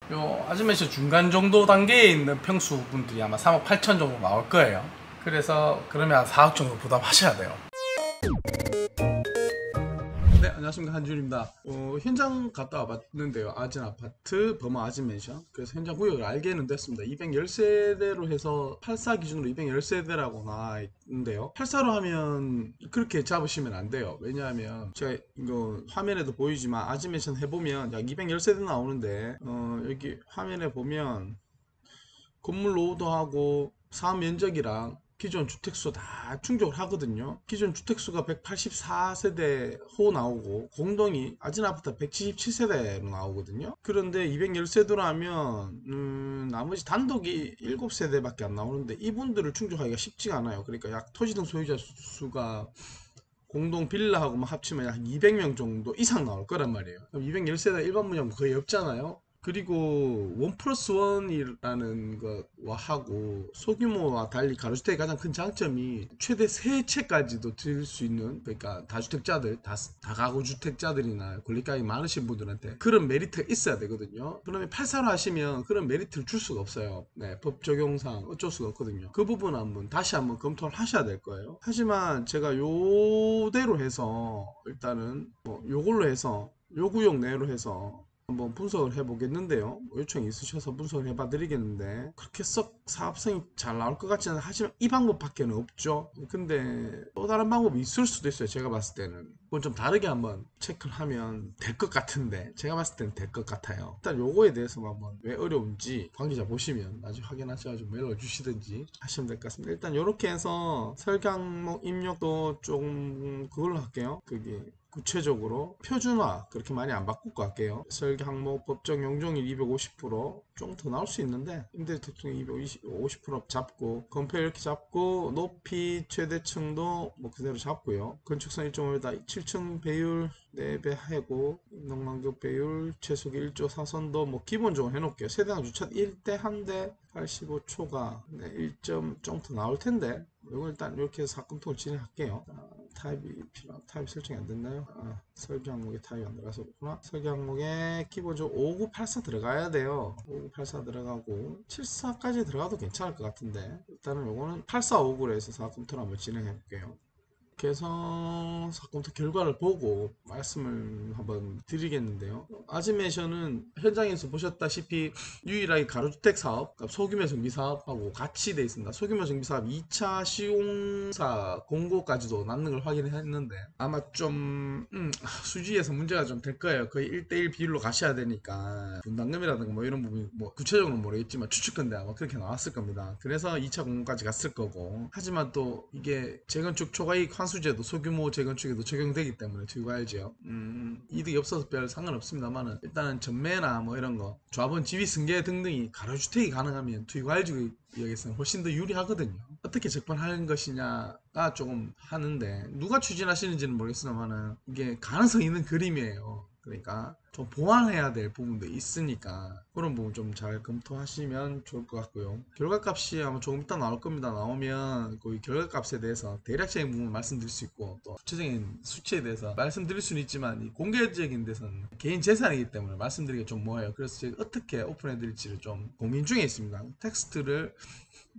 요 아즈메션 중간 정도 단계에 있는 평수분들이 아마 3억 8천 정도 나올 거예요. 그래서 그러면 한 4억 정도 부담하셔야 돼요. 네, 안녕하십니까, 한준입니다. 현장 갔다 와봤는데요. 아진 아파트 범어 아진맨션. 그래서 현장 구역을 알게는 됐습니다. 210세대로 해서 84 기준으로 210세대라고 나와 있는데요. 84로 하면 그렇게 잡으시면 안 돼요. 왜냐하면 제가 이거 화면에도 보이지만 아진맨션 해보면 약 210세대 나오는데 여기 화면에 보면 건물 노후도하고 사업 면적이랑 기존 주택수 다 충족을 하거든요. 기존 주택수가 184세대 호 나오고 공동이 아진아파트 177세대로 나오거든요. 그런데 210세대로 하면 나머지 단독이 7세대밖에 안 나오는데 이분들을 충족하기가 쉽지가 않아요. 그러니까 약 토지등 소유자 수가 공동 빌라하고 합치면 약 200명 정도 이상 나올 거란 말이에요. 그럼 210세대 일반 분양 거의 없잖아요. 그리고 1+1이라는 것과 하고 소규모와 달리 가로주택의 가장 큰 장점이 최대 3채까지도 드릴 수 있는, 그러니까 다주택자들, 다가구주택자들이나 권리가액이 많으신 분들한테 그런 메리트가 있어야 되거든요. 그러면 84로 하시면 그런 메리트를 줄 수가 없어요. 네, 법 적용상 어쩔 수가 없거든요. 그 부분 다시 한번 검토를 하셔야 될 거예요. 하지만 제가 요대로 해서 일단은 요걸로 해서 요 구역 내로 해서 한번 분석을 해 보겠는데요. 요청이 있으셔서 분석을 해봐 드리겠는데 그렇게 썩 사업성이 잘 나올 것 같지는, 하지만 이 방법밖에 없죠. 근데 또 다른 방법이 있을 수도 있어요. 제가 봤을 때는 그건 좀 다르게 한번 체크를 하면 될 것 같은데, 제가 봤을 때는 될 것 같아요. 일단 요거에 대해서 한번 왜 어려운지 관계자 보시면 나중에 확인하셔가지고 메일을 주시든지 하시면 될 것 같습니다. 일단 요렇게 해서 설계 항목 입력도 좀 그걸로 할게요. 그게 구체적으로 표준화 그렇게 많이 안 바꿀 것 같게요. 설계 항목 법정 용적률 250%, 좀 더 나올 수 있는데 임대대통 250% 잡고, 건폐 이렇게 잡고, 높이 최대층도 그대로 잡고요. 건축선 1.5에다 7층 배율 4배 하고, 농만급 배율 최소기 1조 4선도 기본적으로 해놓을게요. 세대당 주차 1대 1대 85초가 1점 좀 더 나올 텐데, 이거 일단 이렇게 해서 사건통을 진행할게요. 타입이 필요한 타입 설정이 안 됐나요? 설계 항목에 타입이 안 들어가서 그렇구나. 설계 항목에 기본적으로 5984 들어가야 돼요. 5984 들어가고 74까지 들어가도 괜찮을 것 같은데, 일단은 요거는 8459로 해서 사건통을 한번 진행해 볼게요. 그래서 사건부터 결과를 보고 말씀을 한번 드리겠는데요. 아즈메션은 현장에서 보셨다시피 유일하게 가로주택 사업, 그러니까 소규모 정비 사업하고 같이 되어 있습니다. 소규모 정비 사업 2차 시공사 공고까지도 남는 걸 확인했는데 아마 좀 수지에서 문제가 좀 될 거예요. 거의 1대1 비율로 가셔야 되니까 분담금이라든가 이런 부분이 구체적으로는 모르겠지만 추측컨대 아마 그렇게 나왔을 겁니다. 그래서 2차 공고까지 갔을 거고, 하지만 또 이게 재건축 초과이익 환수제도 소규모 재건축에도 적용되기 때문에 투입하야죠. 이득이 없어서 별 상관없습니다만은, 일단은 전매나 이런 거, 조합원 지위 승계 등등이 가로주택이 가능하면 투입과일지 여기서는 훨씬 더 유리하거든요. 어떻게 접근하는 것이냐가 조금 하는데, 누가 추진하시는지는 모르겠습니다만은 이게 가능성 있는 그림이에요. 그러니까 좀 보완해야 될 부분도 있으니까 그런 부분 좀 잘 검토하시면 좋을 것 같고요. 결과값이 아마 조금 이따 나올 겁니다. 나오면 그 결과값에 대해서 대략적인 부분 말씀드릴 수 있고, 또 구체적인 수치에 대해서 말씀드릴 수는 있지만 이 공개적인 데서는 개인 재산이기 때문에 말씀드리기가 좀 뭐해요. 그래서 제가 어떻게 오픈해 드릴지를 좀 고민 중에 있습니다. 텍스트를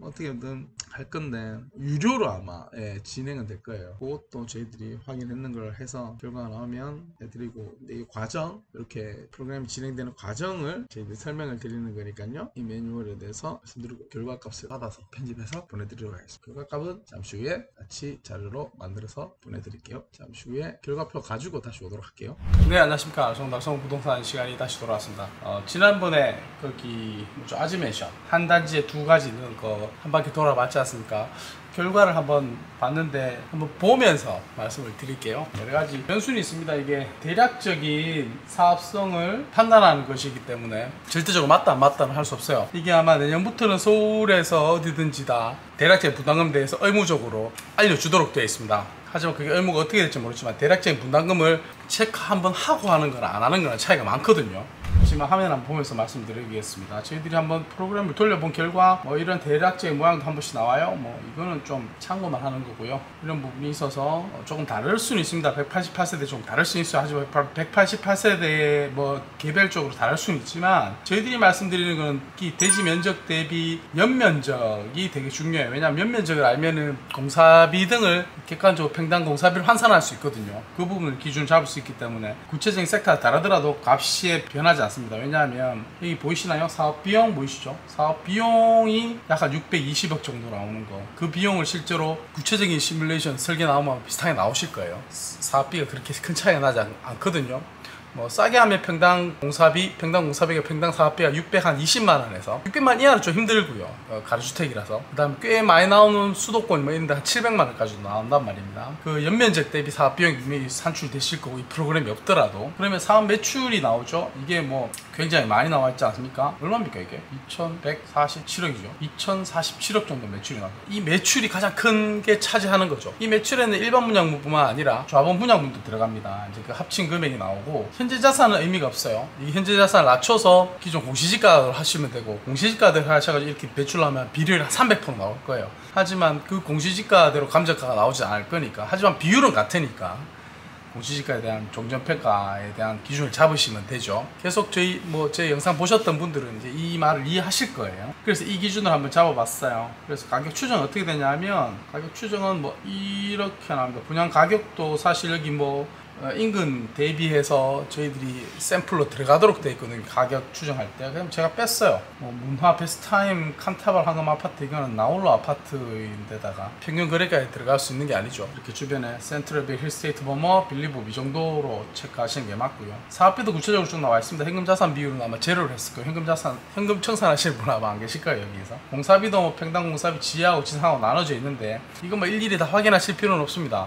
어떻게든 할 건데 유료로 아마 진행은 될 거예요. 그것도 저희들이 확인했는 걸 해서 결과가 나오면 해드리고, 이 과정, 이렇게 프로그램이 진행되는 과정을 저희들이 설명을 드리는 거니까요. 이 매뉴얼에 대해서 말씀드리고 결과값을 받아서 편집해서 보내드리도록 하겠습니다. 결과값은 잠시 후에 같이 자료로 만들어서 보내드릴게요. 잠시 후에 결과표 가지고 다시 오도록 할게요. 네, 안녕하십니까. 정답성 부동산 시간이 다시 돌아왔습니다. 지난번에 거기 아즈메션 한 단지에 두 가지 있는 거 한 바퀴 돌아봤지 않습니까? 결과를 한번 봤는데 한번 보면서 말씀을 드릴게요. 여러가지 변수는 있습니다. 이게 대략적인 사업성을 판단하는 것이기 때문에 절대적으로 맞다 안 맞다는 할 수 없어요. 이게 아마 내년부터는 서울에서 어디든지 다 대략적인 분담금에 대해서 의무적으로 알려주도록 되어 있습니다. 하지만 그게 의무가 어떻게 될지 모르지만 대략적인 분담금을 체크 한번 하고 하는 거나 안 하는 거나 차이가 많거든요. 없지만 화면 한번 보면서 말씀드리겠습니다. 저희들이 한번 프로그램을 돌려본 결과 뭐 이런 대략적인 모양도 한 번씩 나와요. 뭐 이거는 좀 참고만 하는 거고요. 이런 부분이 있어서 조금 다를 수는 있습니다. 188세대 좀 다를 수는 있어요. 하지만 188세대의 뭐 개별적으로 다를 수는 있지만 저희들이 말씀드리는 건 이 대지 면적 대비 연면적이 되게 중요해요. 왜냐하면 연면적을 알면은 공사비 등을 객관적으로 평당 공사비를 환산할 수 있거든요. 그 부분을 기준을 잡을 수 있기 때문에 구체적인 섹터가 다르더라도 값이 변하지 않습니다. 왜냐하면 여기 보이시나요? 사업비용 보이시죠? 사업비용이 약 한 620억 정도 나오는 거, 그 비용을 실제로 구체적인 시뮬레이션 설계 나오면 비슷하게 나오실 거예요. 사업비가 그렇게 큰 차이가 나지 않거든요. 뭐 싸게 하면 평당 공사비가 평당 사업비가 620만원에서 600만 이하는 좀 힘들고요. 가로주택이라서. 그 다음에 꽤 많이 나오는 수도권 뭐 이런데 한 700만원까지도 나온단 말입니다. 그 연면적 대비 사업비용이 이미 산출되실 거고 이 프로그램이 없더라도. 그러면 사업 매출이 나오죠. 이게 뭐 굉장히 많이 나와 있지 않습니까? 얼마입니까 이게? 2147억이죠 2047억 정도 매출이 나옵니다. 이 매출이 가장 큰 게 차지하는 거죠. 이 매출에는 일반 분양분뿐만 아니라 좌본 분양분도 들어갑니다. 이제 그 합친 금액이 나오고, 현재 자산은 의미가 없어요. 이 현재 자산을 낮춰서 기존 공시지가를 하시면 되고, 공시지가를 하셔가지고 이렇게 매출하면 비율이 한 300% 나올 거예요. 하지만 그 공시지가대로 감정가가 나오지 않을 거니까, 하지만 비율은 같으니까 공시지가에 대한 종전평가에 대한 기준을 잡으시면 되죠. 계속 제 영상 보셨던 분들은 이제 이 말을 이해하실 거예요. 그래서 이 기준을 한번 잡아봤어요. 그래서 가격 추정은 어떻게 되냐면, 가격 추정은 뭐 이렇게 나옵니다. 분양 가격도 사실 여기 뭐 인근 대비해서 저희들이 샘플로 들어가도록 되어 있거든요. 가격 추정할 때. 그럼 제가 뺐어요. 뭐 문화 베스트타임 칸타발 황금 아파트, 이거는 나홀로 아파트인데다가 평균 거래가에 들어갈 수 있는 게 아니죠. 이렇게 주변에 센트럴빌, 힐스테이트 버머, 빌리브 이 정도로 체크하시는 게 맞고요. 사업비도 구체적으로 쭉 나와 있습니다. 현금 자산 비율은 아마 제로를 했을 거예요. 현금 청산하시는 분 아마 안 계실 거예요, 여기서. 공사비도 뭐 평당 공사비 지하하고 지상하고 나눠져 있는데, 이거 뭐 일일이 다 확인하실 필요는 없습니다.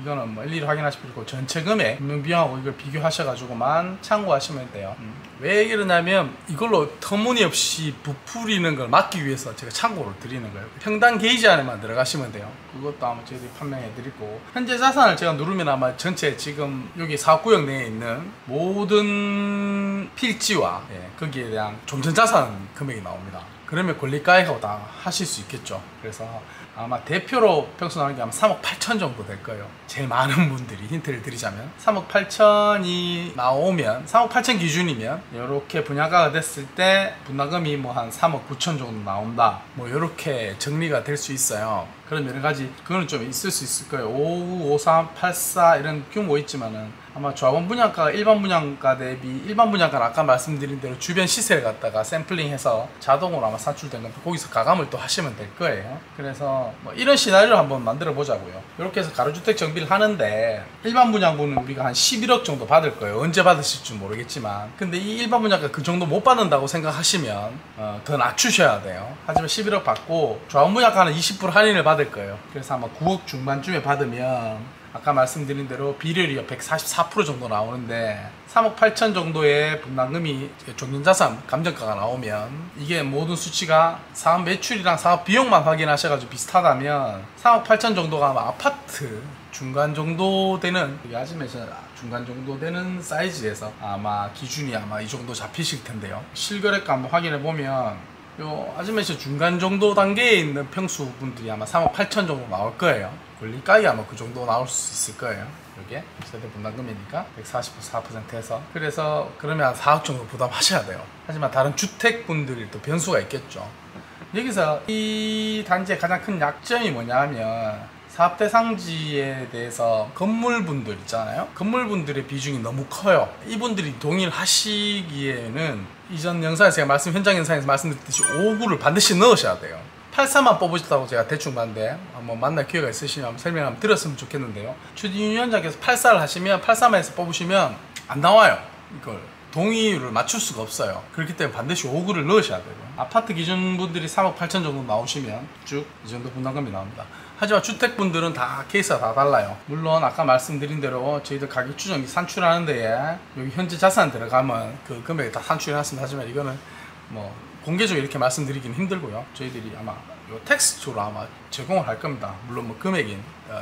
이거는 뭐 일일이 확인하실 필요 없고, 전체 금액, 운영비용하고 이걸 비교하셔가지고만 참고하시면 돼요. 왜 이러냐면, 이걸로 터무니없이 부풀리는 걸 막기 위해서 제가 참고를 드리는 거예요. 평당 게이지 안에만 들어가시면 돼요. 그것도 아마 저희들이 판매해 드리고, 현재 자산을 제가 누르면 아마 전체 지금 여기 사업구역 내에 있는 모든 필지와 거기에 대한 종전자산 금액이 나옵니다. 그러면 권리가액하고 다 하실 수 있겠죠. 그래서 아마 대표로 평소 나오는 게 아마 3억 8천 정도 될 거예요. 제일 많은 분들이 힌트를 드리자면 3억 8천이 나오면, 3억 8천 기준이면 이렇게 분양가가 됐을 때 분담금이 뭐 한 3억 9천 정도 나온다, 뭐 이렇게 정리가 될 수 있어요. 그런 여러 가지, 그거는 좀 있을 수 있을 거예요. 55, 53, 84 이런 규모 있지만은 아마 좌원 분양가가 일반 분양가 대비, 일반 분양가는 아까 말씀드린 대로 주변 시세를 갖다가 샘플링해서 자동으로 아마 산출된 건데, 거기서 가감을 또 하시면 될 거예요. 그래서 뭐 이런 시나리오를 한번 만들어 보자고요. 이렇게 해서 가로주택 정비를 하는데, 일반 분양분은 우리가 한 11억 정도 받을 거예요. 언제 받으실지 모르겠지만. 근데 이 일반 분양가 그 정도 못 받는다고 생각하시면 더 낮추셔야 돼요. 하지만 11억 받고 좌원 분양가는 20% 할인을 받을 거예요. 그래서 아마 9억 중반쯤에 받으면 아까 말씀드린 대로 비율이 144% 정도 나오는데, 3억 8천 정도의 분담금이 종전자산 감정가가 나오면, 이게 모든 수치가 사업 매출이랑 사업 비용만 확인하셔가지고 비슷하다면 3억 8천 정도가 아마 아파트 중간 정도 되는, 아지매션 중간 정도 되는 사이즈에서 아마 기준이 아마 이 정도 잡히실 텐데요. 실거래가 한번 확인해 보면 요 아지매션 중간 정도 단계에 있는 평수분들이 아마 3억 8천 정도 나올 거예요. 권리가액이 아마 그 정도 나올 수 있을 거예요. 이게 세대 분담금이니까 144%에서. 그래서 그러면 한 4억 정도 부담하셔야 돼요. 하지만 다른 주택분들이 또 변수가 있겠죠. 여기서 이 단지의 가장 큰 약점이 뭐냐면, 사업 대상지에 대해서 건물분들 있잖아요. 건물분들의 비중이 너무 커요. 이분들이 동의를 하시기에는 이전 영상에서 제가 현장 영상에서 말씀드렸듯이 5구를 반드시 넣으셔야 돼요. 84만 뽑으셨다고 제가 대충 봤는데, 한번 만날 기회가 있으시면 설명 한번 들었으면 좋겠는데요. 추진 위원장께서 84를 하시면 84만에서 뽑으시면 안 나와요. 이걸 동의율을 맞출 수가 없어요. 그렇기 때문에 반드시 5구를 넣으셔야 돼요. 아파트 기준분들이 3억 8천 정도 나오시면 쭉 이 정도 분담금이 나옵니다. 하지만 주택분들은 다 케이스가 다 달라요. 물론 아까 말씀드린 대로 저희들 가격 추정기 산출하는 데에 여기 현재 자산 들어가면 그 금액이 다 산출해놨습니다. 하지만 이거는 뭐 공개적으로 이렇게 말씀드리기는 힘들고요. 저희들이 아마 요 텍스트로 아마 제공을 할 겁니다. 물론 뭐 금액이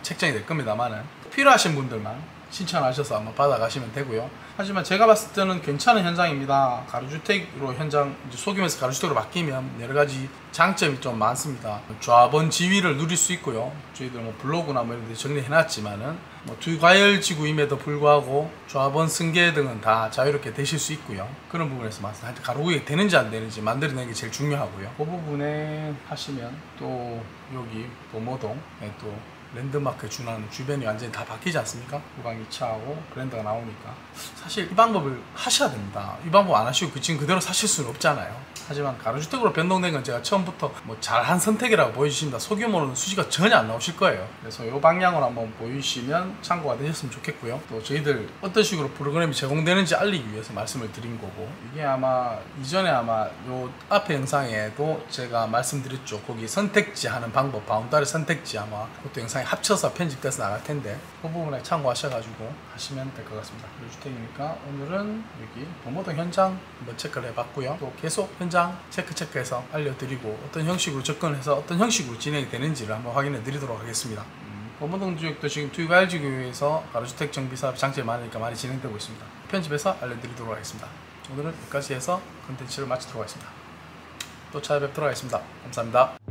책정이 될 겁니다만은 필요하신 분들만 신청하셔서 한번 받아가시면 되고요. 하지만 제가 봤을 때는 괜찮은 현장입니다. 가로주택으로 현장 이제 소규모에서 가로주택으로 바뀌면 여러 가지 장점이 좀 많습니다. 조합원 지위를 누릴 수 있고요. 저희들 뭐 블로그나 뭐 이런 데 정리해놨지만은 뭐 두과열 지구임에도 불구하고 조합원 승계 등은 다 자유롭게 되실 수 있고요. 그런 부분에서 말씀하실 때 가로구역이 되는지 안 되는지 만들어내는 게 제일 중요하고요. 그 부분에 하시면 또 여기 범어동에 또 랜드마크에 준하는 주변이 완전히 다 바뀌지 않습니까? 후방 2차하고 브랜드가 나오니까 사실 이 방법을 하셔야 됩니다. 이 방법 안 하시고 지금 그대로 사실 수는 없잖아요. 하지만 가로주택으로 변동된 건 제가 처음부터 뭐 잘한 선택이라고 보여주십니다. 소규모로는 수지가 전혀 안 나오실 거예요. 그래서 이 방향으로 한번 보이시면 참고가 되셨으면 좋겠고요. 또 저희들 어떤 식으로 프로그램이 제공되는지 알리기 위해서 말씀을 드린 거고, 이게 아마 이전에 아마 요 앞에 영상에도 제가 말씀드렸죠. 거기 선택지 하는 방법, 바운다리 선택지 아마 그것도 영상에 합쳐서 편집돼서 나갈 텐데 그 부분에 참고하셔가지고 하시면 될 것 같습니다. 주택이니까 오늘은 여기 범어동 현장 한번 체크를 해봤고요. 또 계속 현장 체크해서 알려드리고 어떤 형식으로 접근해서 어떤 형식으로 진행이 되는지를 한번 확인해 드리도록 하겠습니다. 범어동 지역도 지금 투유과열 지구에서 가로주택 정비사업 장치가 많으니까 많이 진행되고 있습니다. 편집해서 알려드리도록 하겠습니다. 오늘은 여기까지 해서 컨텐츠를 마치도록 하겠습니다. 또 찾아뵙도록 하겠습니다. 감사합니다.